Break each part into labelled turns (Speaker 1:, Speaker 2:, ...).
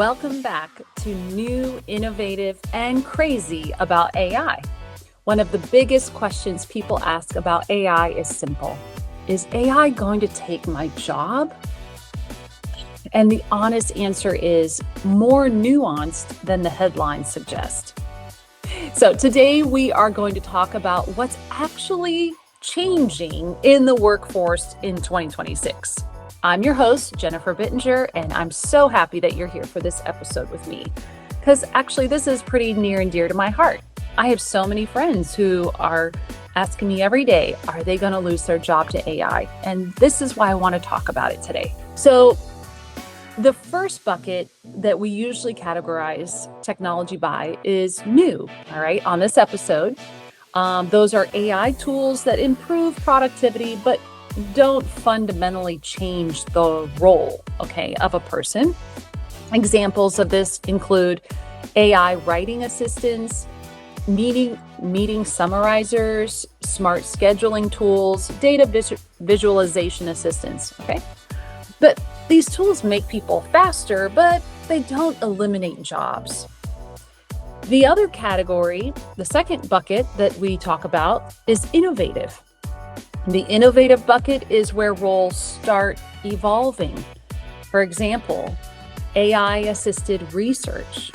Speaker 1: Welcome back to New, Innovative, and Crazy About AI. One of the biggest questions people ask about AI is simple. Is AI going to take my job? And the honest answer is more nuanced than the headlines suggest. So today we are going to talk about what's actually changing in the workforce in 2026. I'm your host, Jennifer Bittinger, and I'm so happy that you're here for this episode with me, because actually this is pretty near and dear to my heart. I have so many friends who are asking me every day, are they going to lose their job to AI? And this is why I want to talk about it today. So the first bucket that we usually categorize technology by is new, all right, on this episode. Those are AI tools that improve productivity, but don't fundamentally change the role, okay, of a person. Examples of this include AI writing assistants, meeting summarizers, smart scheduling tools, data visualization assistants, okay? But these tools make people faster, but they don't eliminate jobs. The other category, the second bucket that we talk about, is innovative. The innovative bucket is where roles start evolving. For example, AI-assisted research,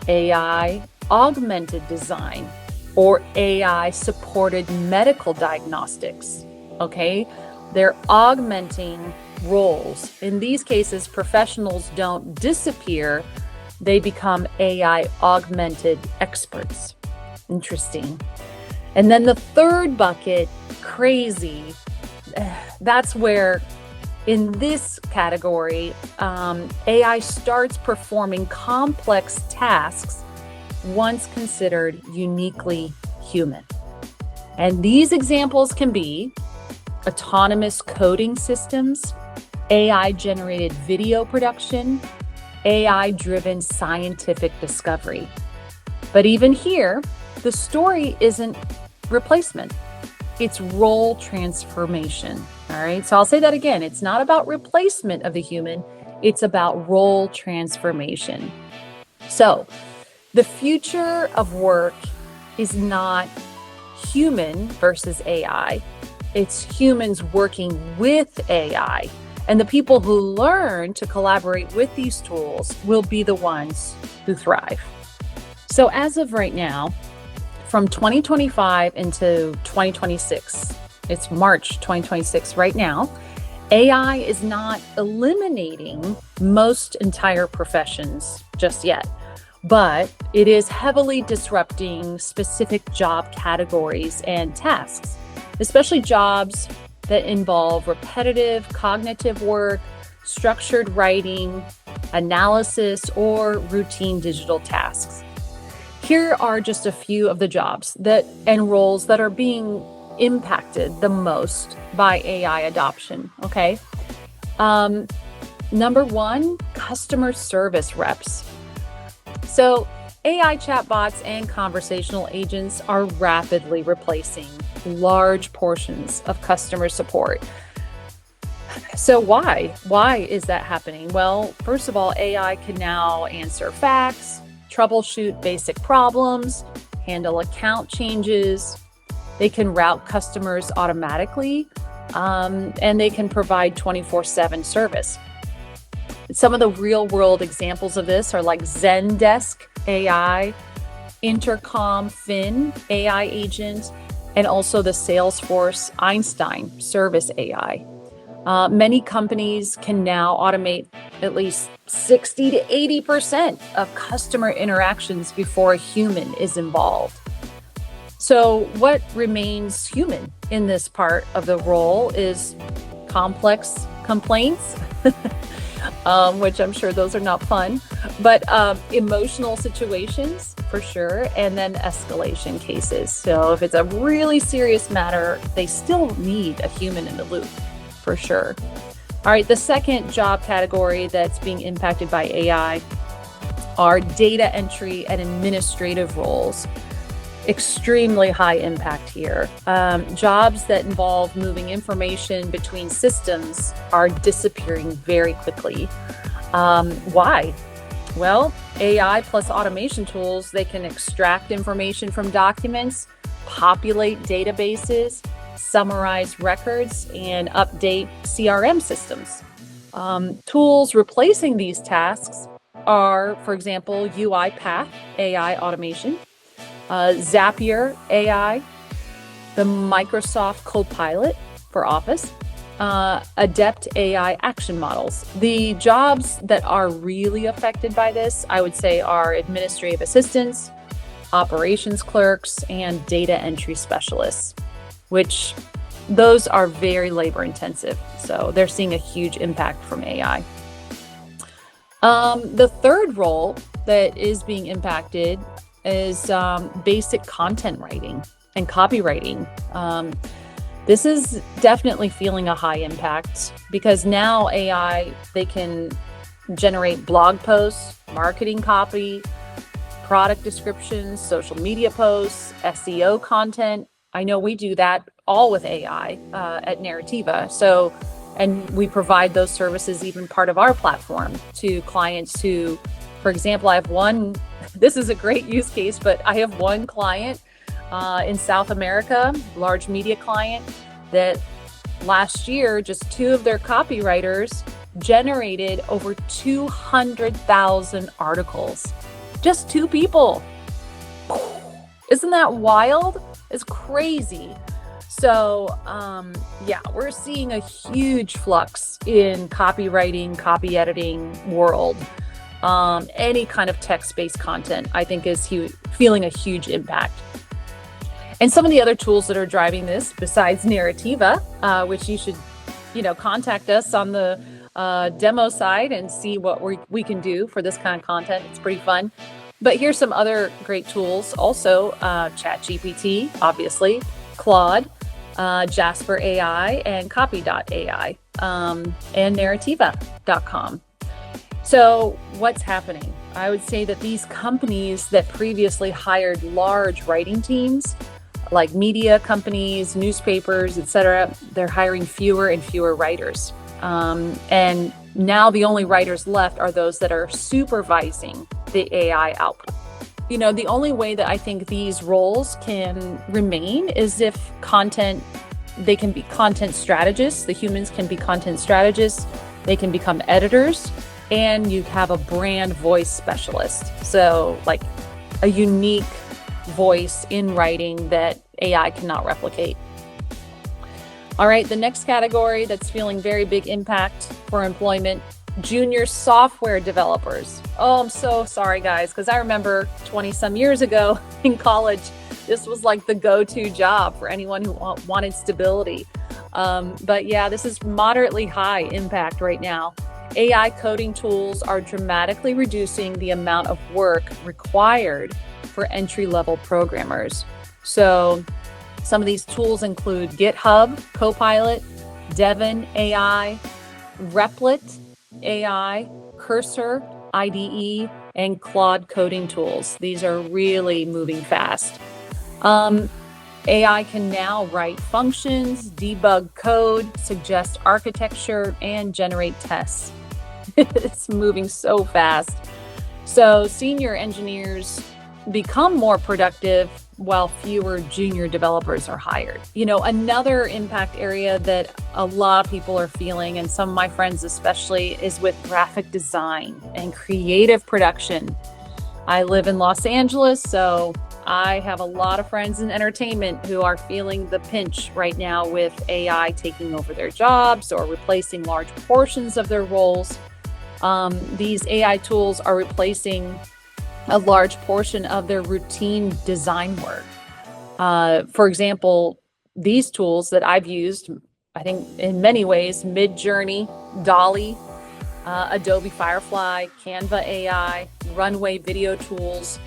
Speaker 1: AI-augmented design, or AI-supported medical diagnostics, okay? They're augmenting roles. In these cases, professionals don't disappear, they become AI-augmented experts. Interesting. And then the third bucket, crazy, that's where in this category, AI starts performing complex tasks once considered uniquely human. And these examples can be autonomous coding systems, AI-generated video production, AI-driven scientific discovery. But even here, the story isn't replacement. It's role transformation. All right. So I'll say that again. It's not about replacement of the human. It's about role transformation. So the future of work is not human versus AI. It's humans working with AI. And the people who learn to collaborate with these tools will be the ones who thrive. So as of right now, from 2025 into 2026, it's March 2026 right now, AI is not eliminating most entire professions just yet, but it is heavily disrupting specific job categories and tasks, especially jobs that involve repetitive cognitive work, structured writing, analysis, or routine digital tasks. Here are just a few of the jobs and roles that are being impacted the most by AI adoption, okay? Number one, customer service reps. So AI chatbots and conversational agents are rapidly replacing large portions of customer support. So why? Why is that happening? Well, first of all, AI can now answer fax, troubleshoot basic problems, handle account changes. They can route customers automatically, and they can provide 24/7 service. Some of the real world examples of this are like Zendesk AI, Intercom Fin AI agent, and also the Salesforce Einstein Service AI. Many companies can now automate at least 60 to 80% of customer interactions before a human is involved. So what remains human in this part of the role is complex complaints, which I'm sure those are not fun, but emotional situations for sure, and then escalation cases. So if it's a really serious matter, they still need a human in the loop. For sure. All right, the second job category that's being impacted by AI are data entry and administrative roles. Extremely high impact here. Jobs that involve moving information between systems are disappearing very quickly. Why? Well, AI plus automation tools, they can extract information from documents, populate databases, summarize records, and update CRM systems. Tools replacing these tasks are, for example, UiPath AI automation, Zapier AI, the Microsoft Copilot for Office, Adept AI action models. The jobs that are really affected by this, I would say, are administrative assistants, operations clerks, and data entry specialists, which those are very labor intensive. So they're seeing a huge impact from AI. The third role that is being impacted is basic content writing and copywriting. This is definitely feeling a high impact because now AI, they can generate blog posts, marketing copy, product descriptions, social media posts, SEO content. I know we do that all with AI at Narrativa. So, and we provide those services, even part of our platform, to clients who, for example, I have one, this is a great use case, but I have one client in South America, large media client, that last year, just two of their copywriters generated over 200,000 articles. Just two people. Isn't that wild? It's crazy. So yeah, we're seeing a huge flux in copywriting, copy editing world. Any kind of text-based content, I think, is feeling a huge impact. And some of the other tools that are driving this, besides Narrativa, which you should, contact us on the demo side and see what we can do for this kind of content. It's pretty fun. But here's some other great tools also: ChatGPT, obviously, Claude, Jasper AI, and Copy.ai, and Narrativa.com. So what's happening? I would say that these companies that previously hired large writing teams, like media companies, newspapers, etc., they're hiring fewer and fewer writers. And now the only writers left are those that are supervising the AI output. The only way that I think these roles can remain is if they can be content strategists. The humans can be content strategists. They can become editors, and you have a brand voice specialist. So like a unique voice in writing that AI cannot replicate. All right, the next category that's feeling very big impact for employment: junior software developers. Oh, I'm so sorry, guys, because I remember 20 some years ago in college, this was like the go-to job for anyone who wanted stability. But yeah, this is moderately high impact right now. AI coding tools are dramatically reducing the amount of work required for entry-level programmers. So some of these tools include GitHub, Copilot, Devon AI, Replit AI, Cursor, IDE, and Claude coding tools. These are really moving fast. AI can now write functions, debug code, suggest architecture, and generate tests. It's moving so fast. So senior engineers become more productive while fewer junior developers are hired. Another impact area that a lot of people are feeling, and some of my friends especially, is with graphic design and creative production. I live in Los Angeles, so I have a lot of friends in entertainment who are feeling the pinch right now with AI taking over their jobs or replacing large portions of their roles. These AI tools are replacing a large portion of their routine design work. For example, these tools that I've used, I think in many ways, Midjourney, Dolly, Adobe Firefly, Canva AI, Runway video tools,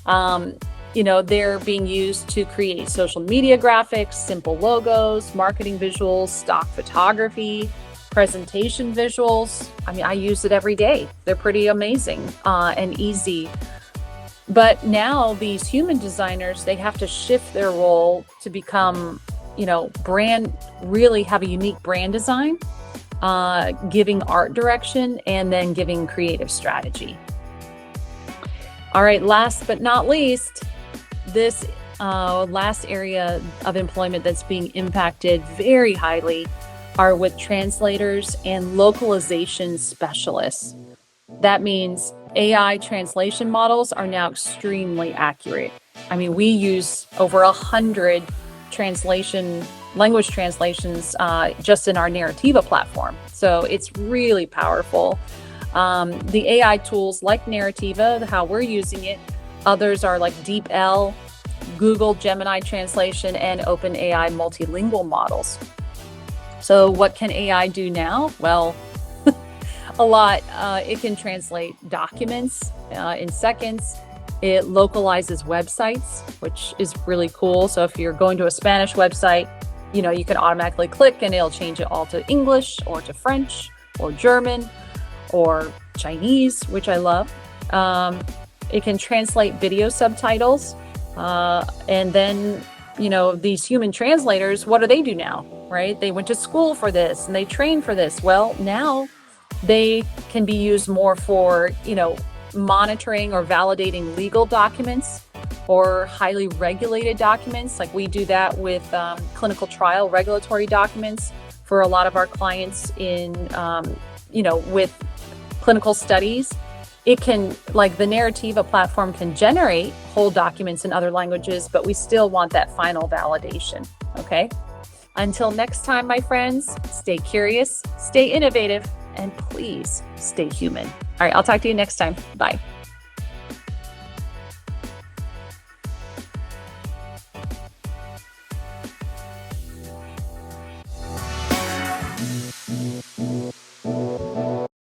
Speaker 1: they're being used to create social media graphics, simple logos, marketing visuals, stock photography, presentation visuals. I use it every day. They're pretty amazing and easy. But now these human designers, they have to shift their role to become, really have a unique brand design, giving art direction, and then giving creative strategy. All right, last but not least, this last area of employment that's being impacted very highly are with translators and localization specialists. That means AI translation models are now extremely accurate. I mean, we use over 100 language translations just in our Narrativa platform. So it's really powerful. The AI tools like Narrativa, how we're using it, others are like DeepL, Google Gemini translation, and OpenAI multilingual models. So what can AI do now? Well, a lot. It can translate documents in seconds. It localizes websites, which is really cool. So if you're going to a Spanish website, you can automatically click and it'll change it all to English or to French or German or Chinese, which I love. It can translate video subtitles. And then, these human translators, what do they do now, right? They went to school for this and they trained for this. Well, now they can be used more for, monitoring or validating legal documents or highly regulated documents. Like we do that with clinical trial regulatory documents for a lot of our clients in, with clinical studies. It can, like the Narrativa platform can generate whole documents in other languages, but we still want that final validation, okay? Until next time, my friends, stay curious, stay innovative, and please stay human. All right, I'll talk to you next time. Bye.